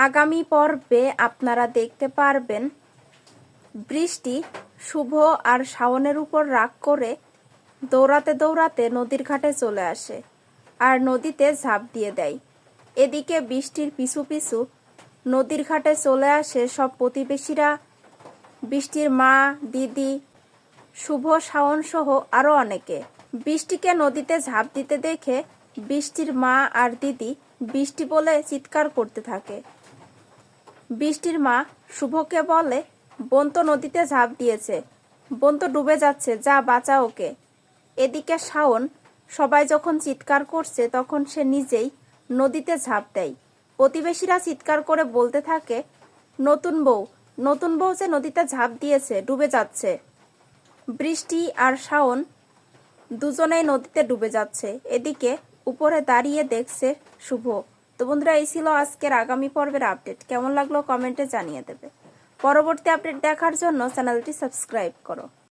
আগামী পর্বে আপনারা দেখতে পারবেন বৃষ্টি শুভ আর শাওনের উপর রাগ করে দৌড়াতে দৌড়াতে নদীর ঘাটে চলে আসে আর নদীতে ঝাঁপ দিয়ে দেয়। এদিকে বৃষ্টির পিছু পিছু নদীর ঘাটে চলে আসে সব প্রতিবেশীরা, বৃষ্টির মা, দিদি, শুভ, শাওন সহ আরও অনেকে। বৃষ্টিকে নদীতে ঝাঁপ দিতে দেখে বৃষ্টির মা আর দিদি বৃষ্টি বলে চিৎকার করতে থাকে। বৃষ্টির মা শুভকে বলে, বোন তো নদীতে ঝাঁপ দিয়েছে, বোন তো ডুবে যাচ্ছে, যা বাঁচা ওকে। এদিকে শাওন সবাই যখন চিৎকার করছে তখন সে নিজেই নদীতে ঝাঁপ দেয়। প্রতিবেশীরা চিৎকার করে বলতে থাকে, নতুন বউ যে নদীতে ঝাঁপ দিয়েছে, ডুবে যাচ্ছে। বৃষ্টি আর শাওন দুজনেই নদীতে ডুবে যাচ্ছে। এদিকে উপরে দাঁড়িয়ে দেখছে শুভ। তো বন্ধুরা, এই ছিল আজকের আগামী পর্বের আপডেট। কেমন লাগলো কমেন্টে জানিয়ে দেবে। পরবর্তী আপডেট দেখার জন্য চ্যানেলটি সাবস্ক্রাইব করো।